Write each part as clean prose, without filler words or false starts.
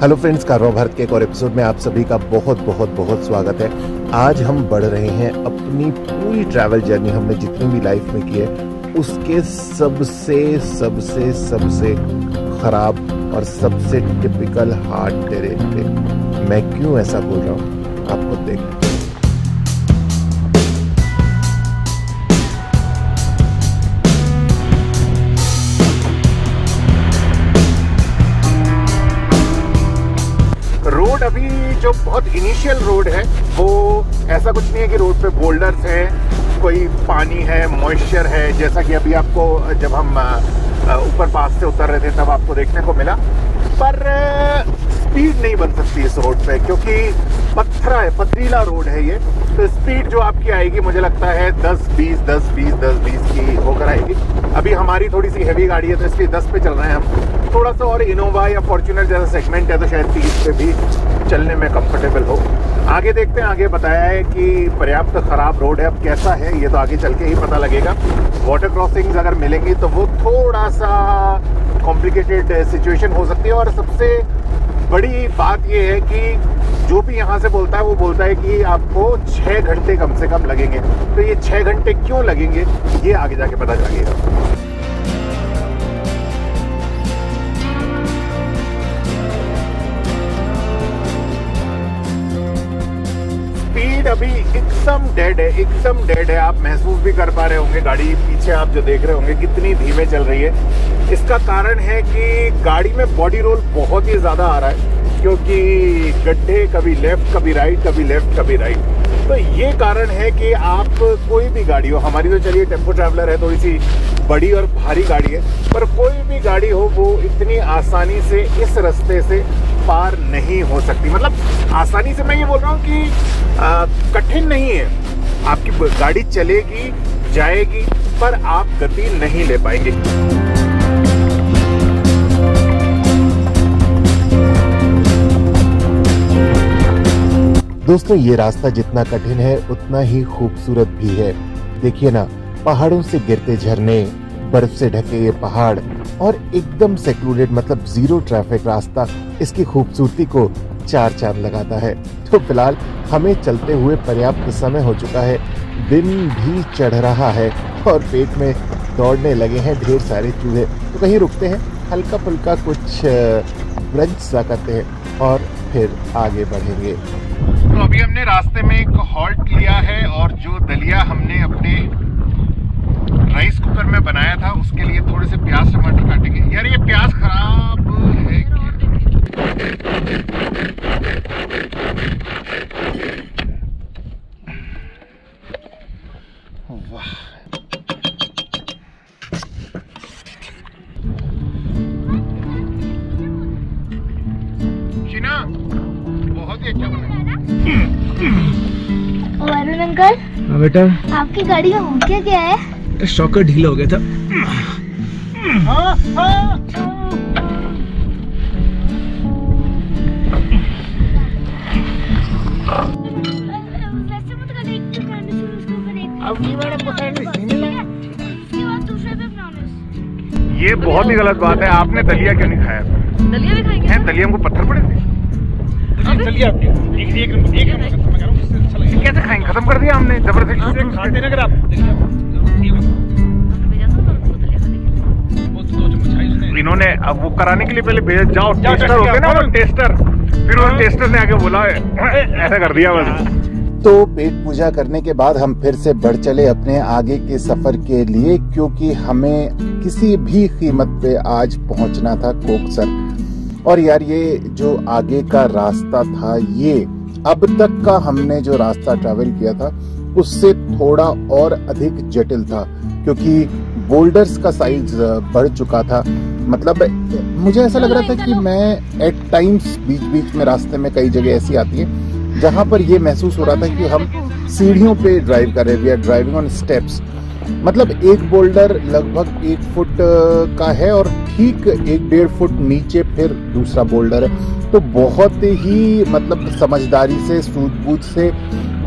Hello friends, कारवां भारत के एक और एपिसोड में आप सभी का बहुत बहुत बहुत स्वागत है। आज हम बढ़ रहे हैं अपनी पूरी ट्रैवल जर्नी, हमने जितनी भी लाइफ में की है उसके सबसे सबसे सबसे खराब और सबसे टिपिकल हार्ड टेरेन पे। मैं क्यों ऐसा बोल रहा हूँ आप खुद देखें। रोड अभी जो बहुत इनिशियल रोड है वो ऐसा कुछ नहीं है कि रोड पे बोल्डर्स हैं, कोई पानी है, मॉइस्चर है, जैसा कि अभी आपको जब हम ऊपर पास से उतर रहे थे तब आपको देखने को मिला। पर स्पीड नहीं बन सकती इस रोड पे क्योंकि पत्थरा है, पथरीला रोड है ये। तो स्पीड जो आपकी आएगी मुझे लगता है 10-20 10-20 10-20 की होकर आएगी। अभी हमारी थोड़ी सी हैवी गाड़ी है तो इसलिए 10 पे चल रहे हैं हम। थोड़ा सा और इनोवा या फॉर्च्यूनर जैसा सेगमेंट है तो शायद 30 पे भी चलने में कंफर्टेबल हो। आगे देखते हैं, आगे बताया है कि पर्याप्त खराब रोड है। अब कैसा है ये तो आगे चल के ही पता लगेगा। वाटर क्रॉसिंग्स अगर मिलेंगी तो वो थोड़ा सा कॉम्प्लिकेटेड सिचुएशन हो सकती है। और सबसे बड़ी बात ये है कि जो भी यहाँ से बोलता है वो बोलता है कि आपको 6 घंटे कम से कम लगेंगे। तो ये 6 घंटे क्यों लगेंगे ये आगे जाके पता चलेगा। स्पीड अभी एकदम डेड है, एकदम डेड है। आप महसूस भी कर पा रहे होंगे, गाड़ी पीछे आप जो देख रहे होंगे कितनी धीमे चल रही है। इसका कारण है कि गाड़ी में बॉडी रोल बहुत ही ज़्यादा आ रहा है क्योंकि गड्ढे कभी लेफ्ट कभी राइट, कभी लेफ्ट कभी राइट। तो ये कारण है कि आप कोई भी गाड़ी हो, हमारी तो चलिए टेम्पो ट्रैवलर है, थोड़ी सी बड़ी और भारी गाड़ी है, पर कोई भी गाड़ी हो वो इतनी आसानी से इस रास्ते से पार नहीं हो सकती। मतलब आसानी से मैं ये बोल रहा हूँ कि कठिन नहीं है। आपकी गाड़ी चलेगी जाएगी पर आप गति नहीं ले पाएंगे। दोस्तों, ये रास्ता जितना कठिन है उतना ही खूबसूरत भी है। देखिए ना, पहाड़ों से गिरते झरने, बर्फ से ढके ये पहाड़ और एकदम सेक्लूडेड मतलब जीरो ट्रैफिक रास्ता इसकी खूबसूरती को 4 चांद लगाता है। तो फिलहाल हमें चलते हुए पर्याप्त समय हो चुका है, दिन भी चढ़ रहा है और पेट में दौड़ने लगे हैं ढेर सारे चूहे। तो कहीं रुकते हैं, हल्का फुल्का कुछ ब्रंच सा करते हैं और फिर आगे बढ़ेंगे। तो अभी हमने रास्ते में एक हॉल्ट लिया है और जो दलिया हमने अपने राइस कुकर में बनाया था उसके लिए थोड़े से प्याज टमाटर काटेंगे। यार ये प्याज खराब है क्या? वाह, शीना बहुत ही अच्छा बना। वरुण अंकल। हाँ बेटा, आपकी गाड़ी का हो क्या है? शॉकर ढीला हो गया था। ये बहुत ही गलत बात है। आपने दलिया क्यों नहीं खाया? दलिया भी खाएंगे? दलिया हमको पत्थर पड़े थे। दलिया कैसे खाएंगे? खत्म कर दिया हमने जबरदस्ती। खाते ना अगर आप इन्होंने अब वो कराने के लिए पहले भेज जाओ, टेस्टर होते ना, वो टेस्टर, फिर वो टेस्टर ने आके बोला ऐसा कर दिया बस। तो पेट पूजा करने के बाद हम फिर से बढ़ चले अपने आगे के सफर के लिए क्योंकि हमें किसी भी कीमत पे आज पहुंचना था कोकसर। और यार ये जो आगे का रास्ता था ये अब तक का हमने जो रास्ता ट्रैवल किया था उससे थोड़ा और अधिक जटिल था क्योंकि बोल्डर्स का साइज बढ़ चुका था। मतलब मुझे ऐसा लग रहा था कि मैं एट टाइम्स बीच बीच में रास्ते में कई जगह ऐसी आती है जहां पर ये महसूस हो रहा था कि हम सीढ़ियों पे ड्राइव कर रहे हैं, we are driving on steps. मतलब एक बोल्डर लगभग 1 फुट का है और ठीक 1-1.5 फुट नीचे फिर दूसरा बोल्डर है। तो बहुत ही मतलब समझदारी से, सूझबूझ से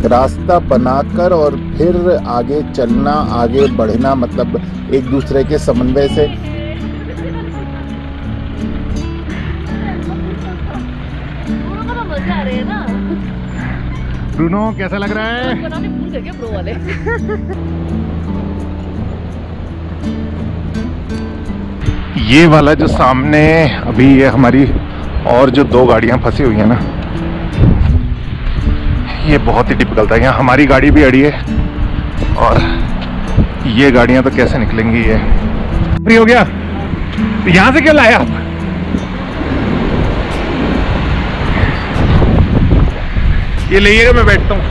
रास्ता बनाकर और फिर आगे चलना, आगे बढ़ना, मतलब एक दूसरे के समन्वय से। मजा आ रहे हैं ना। ब्रूनो कैसा लग रहा है? बनाने भूल गए क्या प्रो वाले? ये वाला जो सामने अभी ये हमारी और जो 2 गाड़ियां फंसी हुई हैं ना, ये बहुत ही टिपिकल था। यहाँ हमारी गाड़ी भी अड़ी है और ये गाड़ियां तो कैसे निकलेंगी। ये फ्री हो गया तो यहाँ से क्यों लाए आप? ये लीजिएगा, मैं बैठता हूँ।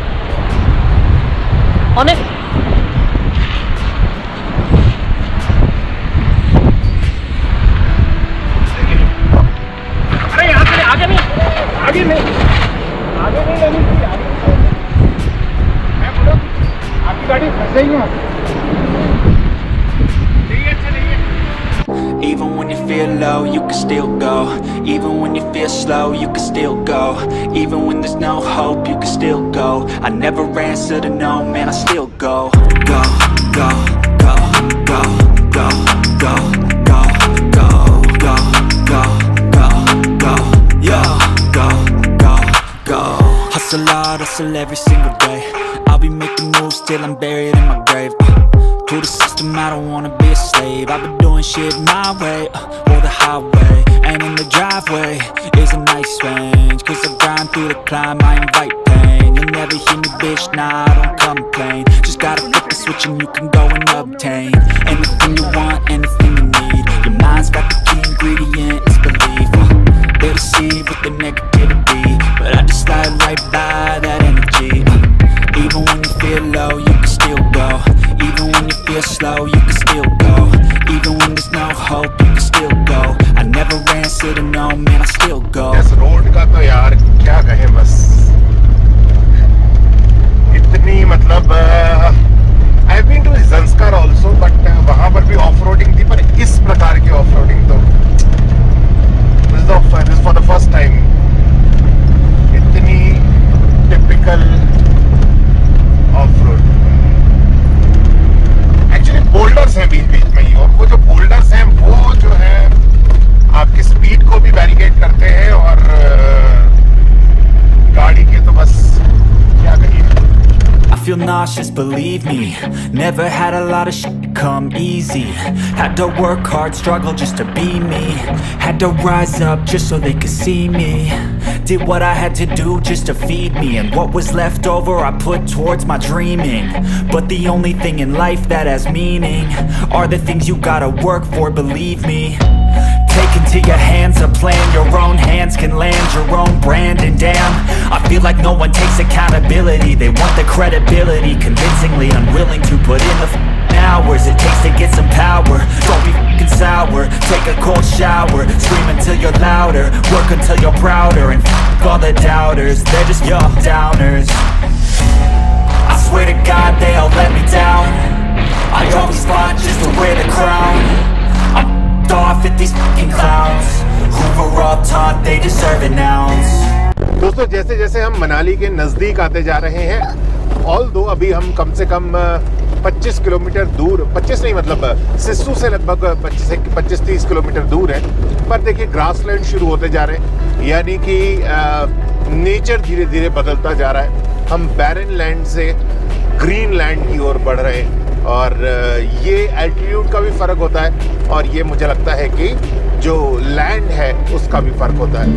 अरे यहाँ से आगे नहीं लेनी थी, मैं बोला आपकी गाड़ी फंस गई है। Even when you feel low, you can still go. Even when you feel slow, you can still go. Even when there's no hope, you can still go. I never answer to no, man, I still go. Go, go, go, go, go, go, go, go, go, go, go, go, yo, go, go, go. Hustle hard, hustle every single day. I'll be making moves till I'm buried in my grave. To the system, I don't wanna be a slave. I've been doing shit my way, or the highway. And in the driveway is a nice range. Cause I grind through the climb, I invite pain. You'll never hear me, bitch, nah, I don't complain. Just gotta flip the switch and you can go and obtain anything you want, anything you need. Your mind's got the key ingredient, it's belief. They deceive with the negativity, but I just slide right by that energy. Even when you feel low, you can still go. Even when you feel slow, you can still go. Even when there's no hope, you can still go. I never answer to no, man, I still go. इस road का तो यार क्या कहें, बस इतनी मतलब I've been to Zanskar also, but वहाँ पर भी ऑफ रोडिंग थी, पर इस प्रकार की ऑफ रोडिंग तो this is for the first time. इतनी typical of road. Actually boulders हैं बीच बीच में ही, और वो जो बोल्डर्स हैं वो जो है आपकी स्पीड को भी बैरिकेड करते हैं, और गाड़ी के तो बस क्या कहिए। I feel nauseous, believe me. Never had a lot of shit come easy. Had to work hard, struggle just to be me. Had to rise up just so they could see me. Did what I had to do just to feed me, and what was left over I put towards my dreaming. But the only thing in life that has meaning are the things you gotta work for, believe me. Take into your hands a plan, your own hands can land your own brand. And damn, I feel like no one takes accountability. They want the credibility, convincingly unwilling to put in the hours it takes to get some power. Don't be f***ing sour, take a cold shower. Scream until you're louder, work until you're prouder. And f*** all the doubters, they're just your downers. I swear to God they all let me down. I always fought just to wear the crown. I'm f***ed off at these f***ing clowns who were all taught they deserve an ounce. दोस्तों, जैसे जैसे हम मनाली के नज़दीक आते जा रहे हैं, ऑल्दो अभी हम कम से कम 25 किलोमीटर दूर, 25 नहीं मतलब सिस्सू से लगभग 25-30 किलोमीटर दूर है, पर देखिए ग्रासलैंड शुरू होते जा रहे हैं, यानी कि नेचर धीरे धीरे बदलता जा रहा है। हम बैरन लैंड से ग्रीन लैंड की ओर बढ़ रहे हैं, और ये एल्टीट्यूड का भी फ़र्क होता है, और ये मुझे लगता है कि जो लैंड है उसका भी फ़र्क होता है।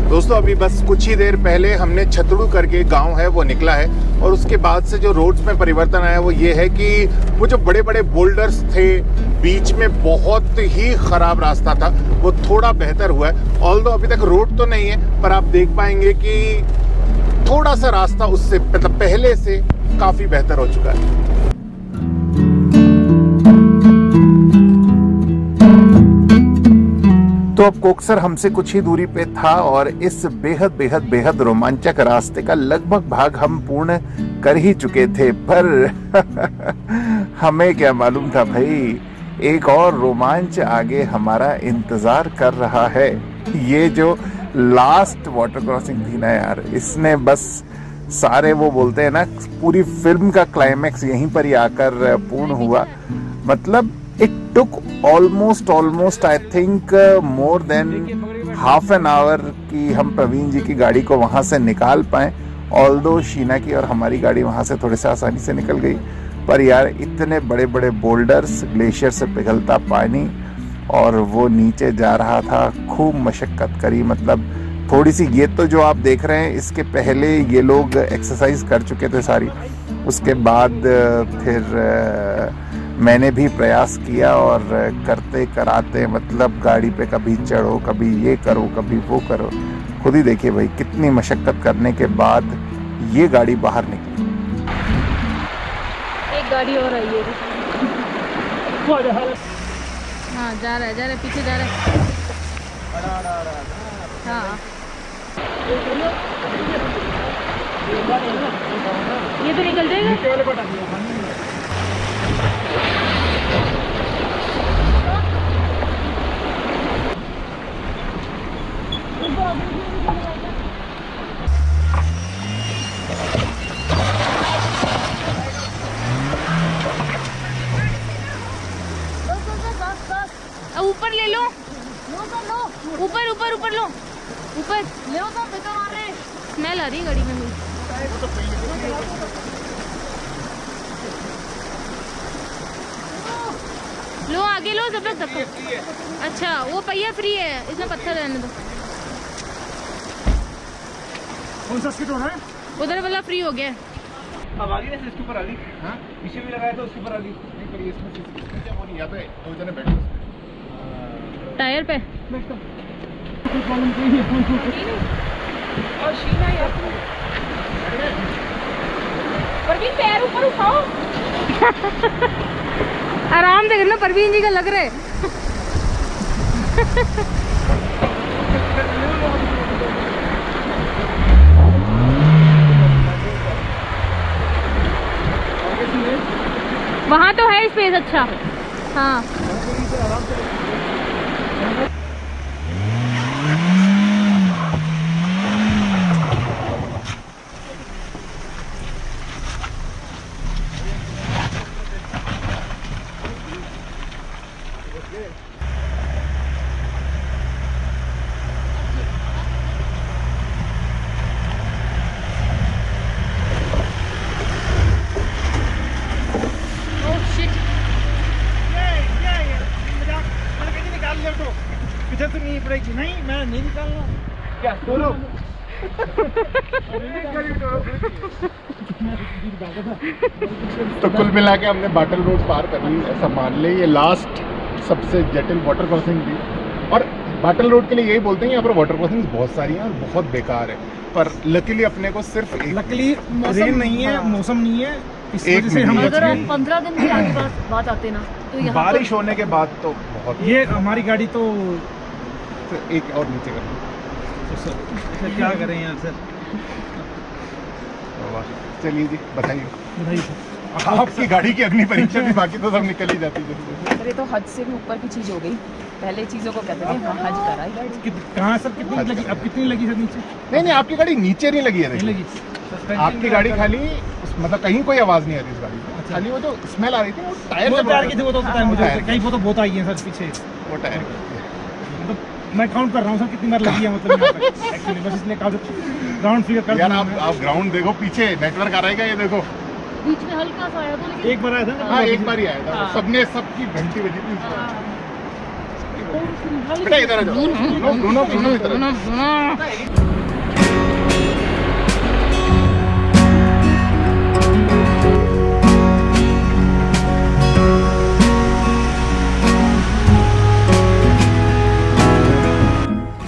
दोस्तों, अभी बस कुछ ही देर पहले हमने छतड़ू करके गांव है वो निकला है, और उसके बाद से जो रोड्स में परिवर्तन आया वो ये है कि वो जो बड़े बड़े बोल्डर्स थे, बीच में बहुत ही ख़राब रास्ता था, वो थोड़ा बेहतर हुआ है। ऑल्दो अभी तक रोड तो नहीं है, पर आप देख पाएंगे कि थोड़ा सा रास्ता उससे मतलब पहले से काफ़ी बेहतर हो चुका है। तो अब कोक्सर हमसे कुछ ही दूरी पे था, और इस बेहद बेहद बेहद रोमांचक रास्ते का लगभग भाग हम पूर्ण कर ही चुके थे, पर हमें क्या मालूम था भाई, एक और रोमांच आगे हमारा इंतजार कर रहा है। ये जो लास्ट वाटर क्रॉसिंग थी ना यार, इसने बस सारे वो बोलते हैं ना, पूरी फिल्म का क्लाइमैक्स यहीं पर ही आकर पूर्ण हुआ। मतलब It took almost I think more than half an hour कि हम प्रवीण जी की गाड़ी को वहाँ से निकाल पाए। ऑल्दो शीना की और हमारी गाड़ी वहाँ से थोड़े से आसानी से निकल गई, पर यार इतने बड़े बड़े बोल्डर्स, ग्लेशियर से पिघलता पानी और वो नीचे जा रहा था, खूब मशक्कत करी। मतलब थोड़ी सी, ये तो जो आप देख रहे हैं इसके पहले ये लोग एक्सरसाइज कर चुके थे सारी, उसके बाद फिर मैंने भी प्रयास किया और करते कराते मतलब गाड़ी पे कभी चढ़ो, कभी ये करो, कभी वो करो। खुद ही देखिए भाई कितनी मशक्कत करने के बाद ये गाड़ी बाहर निकली। एक गाड़ी और आई है। हाँ जा रहा है पीछे जा रहा है। हाँ ये तो निकल जाएगा। ऊपर ले लो, ऊपर ऊपर ऊपर लो, ऊपर ले लो तो बेटा मार रहे। स्मेल आ रही है गाड़ी में मुझे। लो आगे लो, सब लोग। अच्छा वो पहिया फ्री है, इसमें पत्थर रहने दो। कौन सा सीट हो रहा है? उधर वाला फ्री हो गया। अब आ गई ना, इसके ऊपर आ गई। हाँ पीछे भी लगाया था, उसके ऊपर आ गई। नहीं पर इसमें क्या वो नहीं, यहाँ पे दो जने बैठे टायर पे। और शीना यार परवीन पैर ऊपर उठाओ। आराम से करना, परवीन जी का लग रहा है। वहाँ तो है स्पेस अच्छा। हाँ तो नहीं पड़ेगी। नहीं मैं नहीं निकालना क्या तोलो। तो कुल मिला के हमने बाटल रोड पार कर ली, ऐसा मान ले। ये लास्ट सबसे जटिल वाटर क्रॉसिंग थी, और बाटल रोड के लिए यही बोलते हैं यहाँ पर वाटर क्रॉसिंग बहुत सारी हैं और बहुत बेकार है, पर लकीली अपने को सिर्फ एक, लकीली रेन नहीं है, मौसम नहीं है, इस वजह से हम अगर हम 15 दिन के आगे बाद आते ना तो यहाँ बारिश होने के बाद तो बहुत। ये हमारी गाड़ी तो एक और नीचे कर तो सर क्या करें यार सर। चलिए जी बताइए, भाई आपकी गाड़ी की अग्नि परीक्षा भी बाकी तो सब निकल ही जाती है। अरे तो हद से भी ऊपर की चीज हो गई। पहले चीजों को कहते थे हाँ हज कराई गाड़ी। कहाँ सर कितनी लगी? अब कितनी लगी सर नीचे? नहीं आपकी गाड़ी नीचे नहीं लगी है, नहीं लगी। आपकी गाड़ी खाली मतलब कहीं कोई आवाज नहीं आ रही इस गाड़ी में। अच्छा। खाली वो जो स्मेल आ रही थी वो टायर की थी, वो तो पता है मुझे। कहीं वो तो बहुत आई है सर पीछे, वो टायर। मतलब मैं काउंट कर रहा हूँ सर कितनी बार लगी है, मतलब यहाँ पे एक्चुअली बस इसलिए ग्राउंड फिगर कर। यार आप ग्राउंड देखो, पीछे नेटवर्क आ रहा है, ये देखो बीच में हल्का सा आया था, एक बार आया था। हाँ एक बार ही आया था। सबने सबकी घंटी बजी थी। बेटा इधर आ जाओ, दोनों इधर।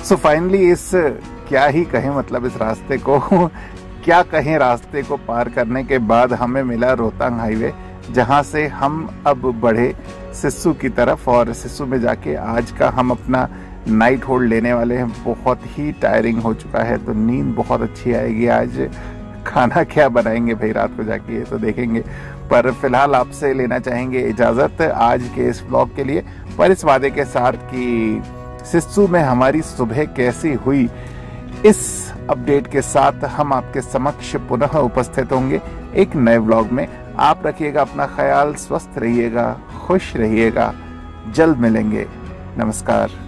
सो फाइनली इस क्या ही कहें, मतलब इस रास्ते को क्या कहें, रास्ते को पार करने के बाद हमें मिला रोहतांग हाईवे, जहां से हम अब बढ़े सिस्सू की तरफ, और सिस्सू में जाके आज का हम अपना नाइट होल्ड लेने वाले हैं। बहुत ही टायरिंग हो चुका है, तो नींद बहुत अच्छी आएगी। आज खाना क्या बनाएंगे भाई रात को जाके ये तो देखेंगे, पर फिलहाल आपसे लेना चाहेंगे इजाज़त आज के इस ब्लॉग के लिए, पर इस वादे के साथ कि सिस्सू में हमारी सुबह कैसी हुई, इस अपडेट के साथ हम आपके समक्ष पुनः उपस्थित होंगे एक नए ब्लॉग में। आप रखिएगा अपना ख्याल, स्वस्थ रहिएगा, खुश रहिएगा। जल्द मिलेंगे। नमस्कार।